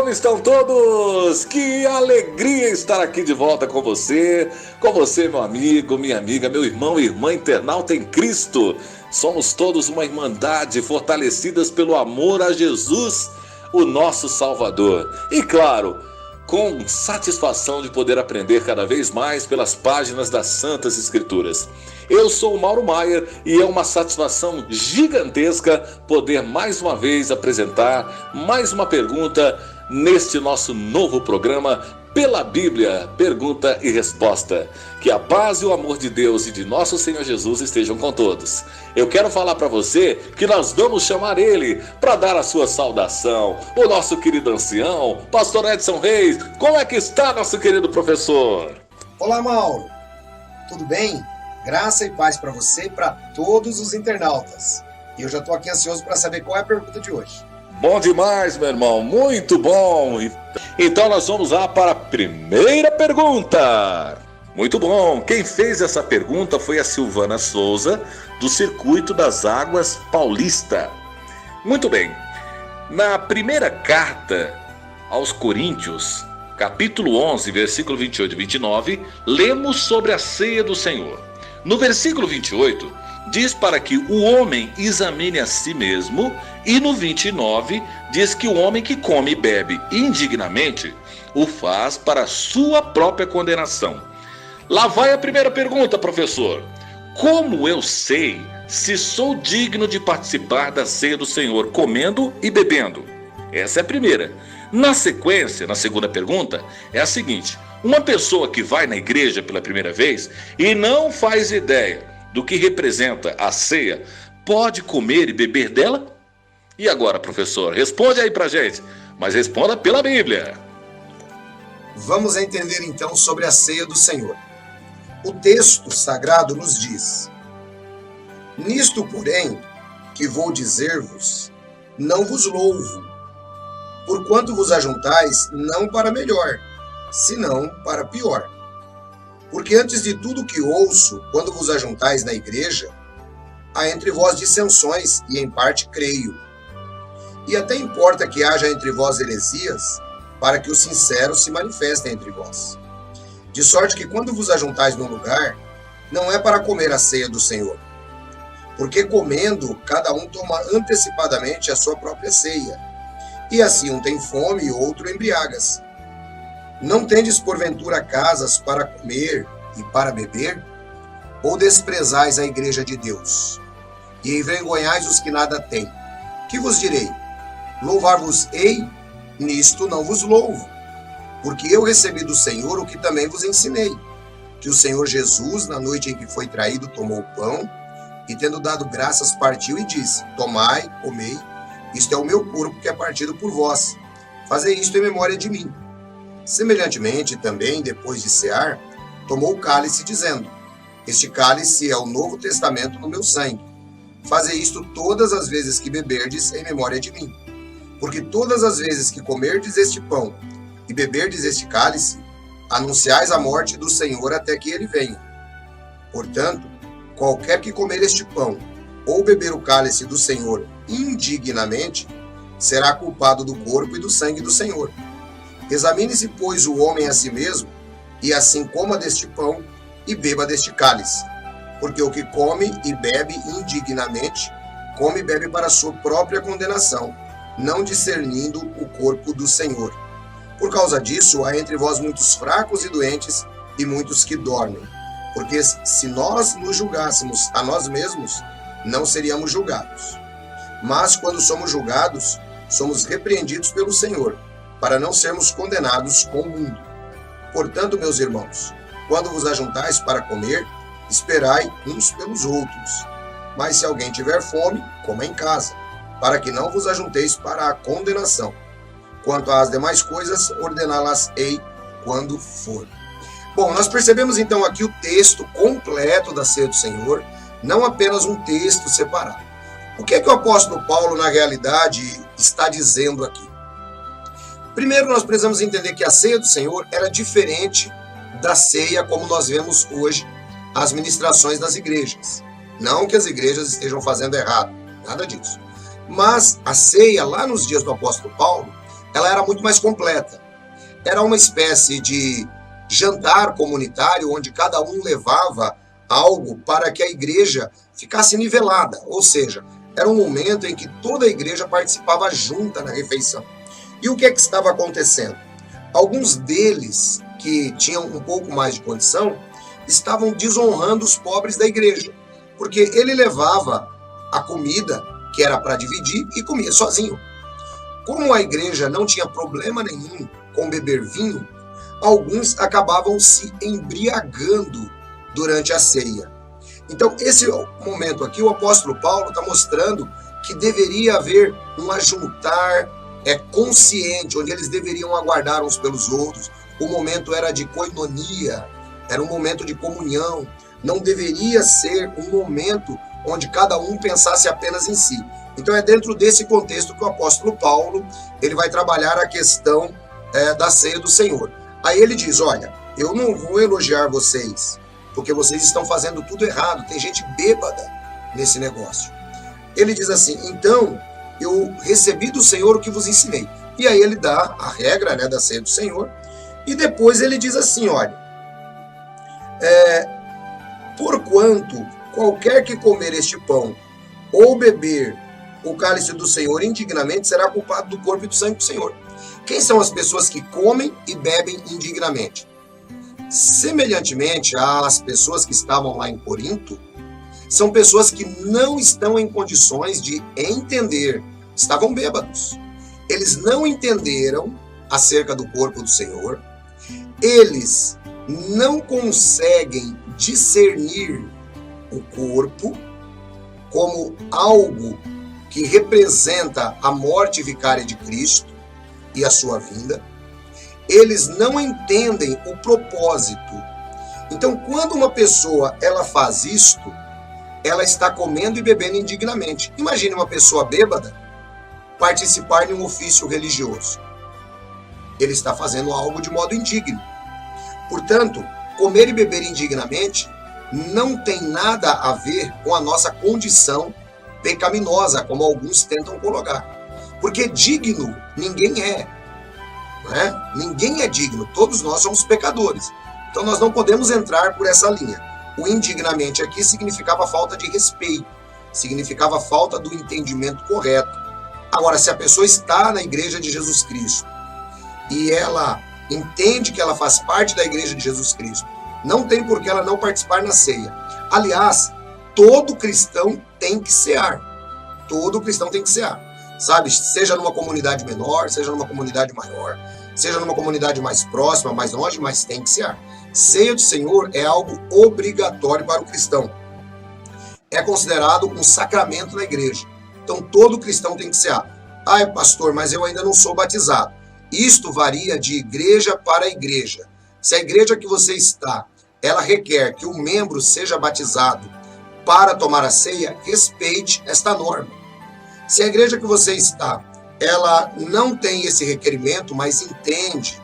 como estão todos? Que alegria estar aqui de volta com você, meu amigo, minha amiga, meu irmão e irmã internauta em Cristo. Somos todos uma irmandade, fortalecidas pelo amor a Jesus, o nosso Salvador. E claro, com satisfação de poder aprender cada vez mais pelas páginas das Santas Escrituras. Eu sou o Mauro Maier e é uma satisfação gigantesca poder mais uma vez apresentar mais uma pergunta neste nosso novo programa Pela Bíblia, Pergunta e Resposta. Que a paz e o amor de Deus e de nosso Senhor Jesus estejam com todos. Eu quero falar para você que nós vamos chamar ele para dar a sua saudação. O nosso querido ancião, Pastor Edson Reis. Como é que está, nosso querido professor? Olá, Mauro. Tudo bem? Graça e paz para você e para todos os internautas. E eu já estou aqui ansioso para saber qual é a pergunta de hoje. Bom demais, meu irmão. Muito bom. Então nós vamos lá para a primeira pergunta. Muito bom. Quem fez essa pergunta foi a Silvana Souza, do Circuito das Águas Paulista. Muito bem. Na primeira carta aos Coríntios, capítulo 11, versículo 28 e 29, lemos sobre a ceia do Senhor. No versículo 28, diz para que o homem examine a si mesmo, e no 29, diz que o homem que come e bebe indignamente, o faz para a sua própria condenação. Lá vai a primeira pergunta, professor. Como eu sei se sou digno de participar da ceia do Senhor, comendo e bebendo? Essa é a primeira. Na sequência, na segunda pergunta, é a seguinte: uma pessoa que vai na igreja pela primeira vez e não faz ideia do que representa a ceia, pode comer e beber dela? E agora, professor, responde aí pra gente, mas responda pela Bíblia. Vamos entender então sobre a ceia do Senhor. O texto sagrado nos diz: nisto, porém, que vou dizer-vos, não vos louvo, porquanto vos ajuntais não para melhor, senão para pior. Porque antes de tudo que ouço, quando vos ajuntais na igreja, há entre vós dissensões, e em parte creio. E até importa que haja entre vós heresias, para que os sinceros se manifestem entre vós. De sorte que quando vos ajuntais num lugar, não é para comer a ceia do Senhor. Porque comendo, cada um toma antecipadamente a sua própria ceia. E assim um tem fome e outro embriaga-se. Não tendes porventura casas para comer e para beber? Ou desprezais a igreja de Deus? E envergonhais os que nada têm? Que vos direi? Louvar-vos-ei? Nisto não vos louvo. Porque eu recebi do Senhor o que também vos ensinei. Que o Senhor Jesus, na noite em que foi traído, tomou o pão, e tendo dado graças, partiu e disse: tomai, comei, isto é o meu corpo que é partido por vós. Fazei isto em memória de mim. Semelhantemente, também, depois de cear, tomou o cálice, dizendo: este cálice é o Novo Testamento no meu sangue. Fazei isto todas as vezes que beberdes em memória de mim. Porque todas as vezes que comerdes este pão e beberdes este cálice, anunciais a morte do Senhor até que ele venha. Portanto, qualquer que comer este pão ou beber o cálice do Senhor indignamente, será culpado do corpo e do sangue do Senhor. Examine-se, pois, o homem a si mesmo, e assim coma deste pão e beba deste cálice. Porque o que come e bebe indignamente, come e bebe para a sua própria condenação, não discernindo o corpo do Senhor. Por causa disso, há entre vós muitos fracos e doentes, e muitos que dormem. Porque se nós nos julgássemos a nós mesmos, não seríamos julgados. Mas quando somos julgados, somos repreendidos pelo Senhor, para não sermos condenados com o mundo. Portanto, meus irmãos, quando vos ajuntais para comer, esperai uns pelos outros. Mas se alguém tiver fome, coma em casa, para que não vos ajunteis para a condenação. Quanto às demais coisas, ordená-las-ei quando for. Bom, nós percebemos então aqui o texto completo da ceia do Senhor, não apenas um texto separado. O que é que o apóstolo Paulo, na realidade, está dizendo aqui? Primeiro, nós precisamos entender que a ceia do Senhor era diferente da ceia como nós vemos hoje as ministrações das igrejas. Não que as igrejas estejam fazendo errado, nada disso. Mas a ceia, lá nos dias do apóstolo Paulo, ela era muito mais completa. Era uma espécie de jantar comunitário onde cada um levava algo para que a igreja ficasse nivelada, ou seja, era um momento em que toda a igreja participava junta na refeição. E o que é que estava acontecendo? Alguns deles, que tinham um pouco mais de condição, estavam desonrando os pobres da igreja, porque ele levava a comida, que era para dividir, e comia sozinho. Como a igreja não tinha problema nenhum com beber vinho, alguns acabavam se embriagando durante a ceia. Então, esse momento aqui, o apóstolo Paulo está mostrando que deveria haver um ajuntar consciente, onde eles deveriam aguardar uns pelos outros. O momento era de koinonia, era um momento de comunhão. Não deveria ser um momento onde cada um pensasse apenas em si. Então, é dentro desse contexto que o apóstolo Paulo ele vai trabalhar a questão da ceia do Senhor. Aí ele diz, olha, eu não vou elogiar vocês, porque vocês estão fazendo tudo errado, tem gente bêbada nesse negócio. Ele diz assim, então, eu recebi do Senhor o que vos ensinei. E aí ele dá a regra da ceia do Senhor, e depois ele diz assim, olha, porquanto qualquer que comer este pão, ou beber o cálice do Senhor indignamente, será culpado do corpo e do sangue do Senhor. Quem são as pessoas que comem e bebem indignamente? Semelhantemente às pessoas que estavam lá em Corinto, são pessoas que não estão em condições de entender, estavam bêbados. Eles não entenderam acerca do corpo do Senhor, eles não conseguem discernir o corpo como algo que representa a morte vicária de Cristo e a sua vinda. Eles não entendem o propósito. Então, quando uma pessoa ela faz isto, ela está comendo e bebendo indignamente. Imagine uma pessoa bêbada participar de um ofício religioso. Ele está fazendo algo de modo indigno. Portanto, comer e beber indignamente não tem nada a ver com a nossa condição pecaminosa, como alguns tentam colocar. Porque digno ninguém é. Não é? Ninguém é digno, todos nós somos pecadores. Então nós não podemos entrar por essa linha. O indignamente aqui significava falta de respeito, significava falta do entendimento correto. Agora, se a pessoa está na igreja de Jesus Cristo e ela entende que ela faz parte da igreja de Jesus Cristo, não tem por que ela não participar na ceia. Aliás, todo cristão tem que cear. Todo cristão tem que cear. Sabe, seja numa comunidade menor, seja numa comunidade maior, seja numa comunidade mais próxima, mais longe, mas tem que cear. Ceia do Senhor é algo obrigatório para o cristão. É considerado um sacramento na igreja. Então, todo cristão tem que cear. Ah, pastor, mas eu ainda não sou batizado. Isto varia de igreja para igreja. Se a igreja que você está, ela requer que o membro seja batizado para tomar a ceia, respeite esta norma. Se a igreja que você está, ela não tem esse requerimento, mas entende,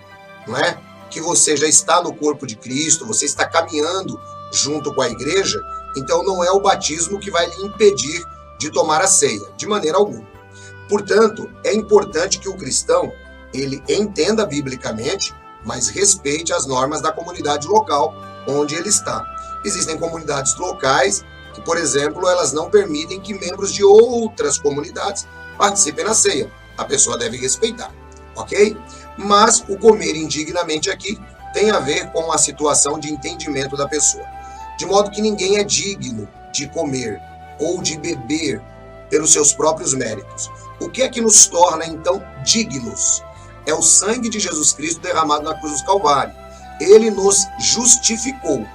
não é, que você já está no corpo de Cristo, você está caminhando junto com a igreja, então não é o batismo que vai lhe impedir de tomar a ceia, de maneira alguma. Portanto, é importante que o cristão, ele entenda biblicamente, mas respeite as normas da comunidade local onde ele está. Existem comunidades locais que, por exemplo, elas não permitem que membros de outras comunidades participem na ceia. A pessoa deve respeitar, ok? Mas o comer indignamente aqui tem a ver com a situação de entendimento da pessoa. De modo que ninguém é digno de comer ou de beber pelos seus próprios méritos. O que é que nos torna, então, dignos? É o sangue de Jesus Cristo derramado na cruz do Calvário. Ele nos justificou.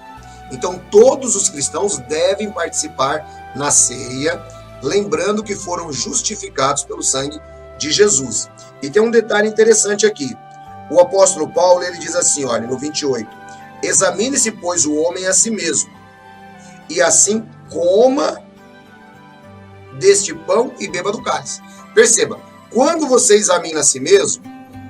Então, todos os cristãos devem participar na ceia, lembrando que foram justificados pelo sangue de Jesus. E tem um detalhe interessante aqui. O apóstolo Paulo, ele diz assim, olha, no 28, examine-se, pois, o homem a si mesmo, e assim coma deste pão e beba do cálice. Perceba, quando você examina a si mesmo,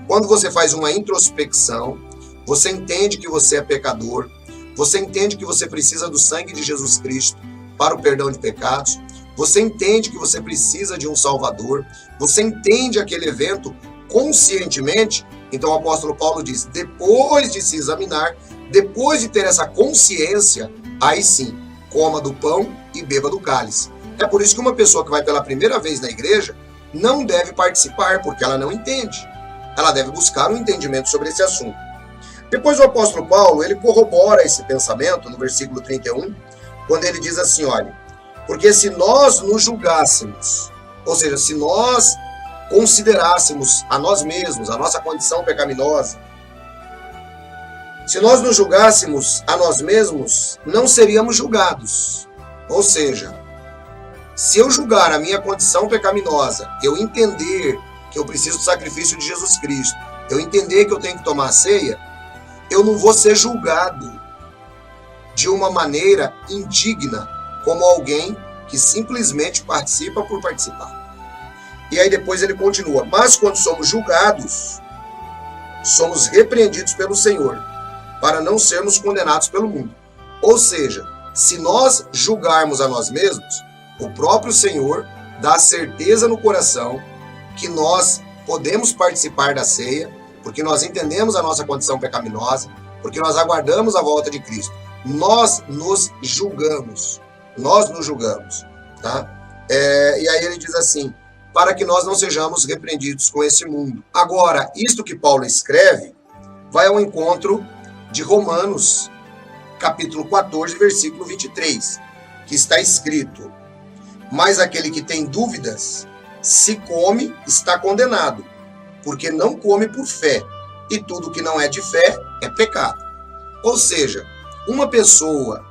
quando você faz uma introspecção, você entende que você é pecador, você entende que você precisa do sangue de Jesus Cristo para o perdão de pecados, você entende que você precisa de um Salvador, você entende aquele evento conscientemente, então o apóstolo Paulo diz, depois de se examinar, depois de ter essa consciência, aí sim, coma do pão e beba do cálice. É por isso que uma pessoa que vai pela primeira vez na igreja não deve participar, porque ela não entende. Ela deve buscar um entendimento sobre esse assunto. Depois o apóstolo Paulo, ele corrobora esse pensamento no versículo 31, quando ele diz assim, olha, porque se nós nos julgássemos, ou seja, se nós considerássemos a nós mesmos, a nossa condição pecaminosa, se nós nos julgássemos a nós mesmos, não seríamos julgados. Ou seja, se eu julgar a minha condição pecaminosa, eu entender que eu preciso do sacrifício de Jesus Cristo, eu entender que eu tenho que tomar a ceia, eu não vou ser julgado de uma maneira indigna, como alguém que simplesmente participa por participar. E aí depois ele continua, mas quando somos julgados, somos repreendidos pelo Senhor, para não sermos condenados pelo mundo. Ou seja, se nós julgarmos a nós mesmos, o próprio Senhor dá certeza no coração que nós podemos participar da ceia, porque nós entendemos a nossa condição pecaminosa, porque nós aguardamos a volta de Cristo. Nós nos julgamos, tá? E aí ele diz assim, para que nós não sejamos repreendidos com esse mundo. Agora, isto que Paulo escreve, vai ao encontro de Romanos, capítulo 14, versículo 23, que está escrito, mas aquele que tem dúvidas, se come, está condenado, porque não come por fé, e tudo que não é de fé é pecado. Ou seja, uma pessoa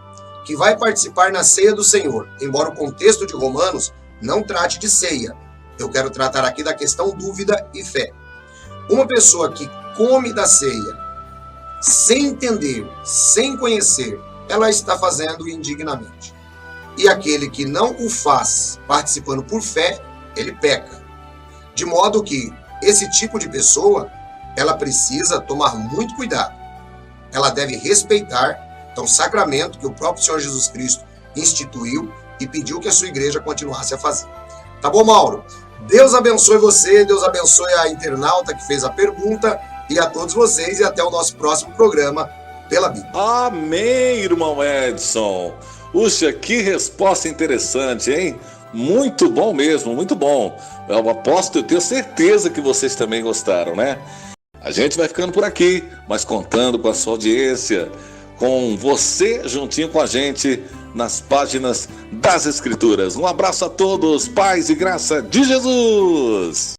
que vai participar na ceia do Senhor, embora o contexto de Romanos não trate de ceia, eu quero tratar aqui da questão dúvida e fé. Uma pessoa que come da ceia, sem entender, sem conhecer, ela está fazendo indignamente. E aquele que não o faz participando por fé, ele peca. De modo que esse tipo de pessoa, ela precisa tomar muito cuidado. Ela deve respeitar o sacramento que o próprio Senhor Jesus Cristo instituiu e pediu que a sua igreja continuasse a fazer. Tá bom, Mauro? Deus abençoe você, Deus abençoe a internauta que fez a pergunta e a todos vocês e até o nosso próximo programa pela Bíblia. Amém, irmão Edson. Puxa, que resposta interessante, hein? Muito bom mesmo, muito bom. Eu aposto, eu tenho certeza que vocês também gostaram, né? A gente vai ficando por aqui, mas contando com a sua audiência, com você juntinho com a gente nas páginas das Escrituras. Um abraço a todos, paz e graça de Jesus!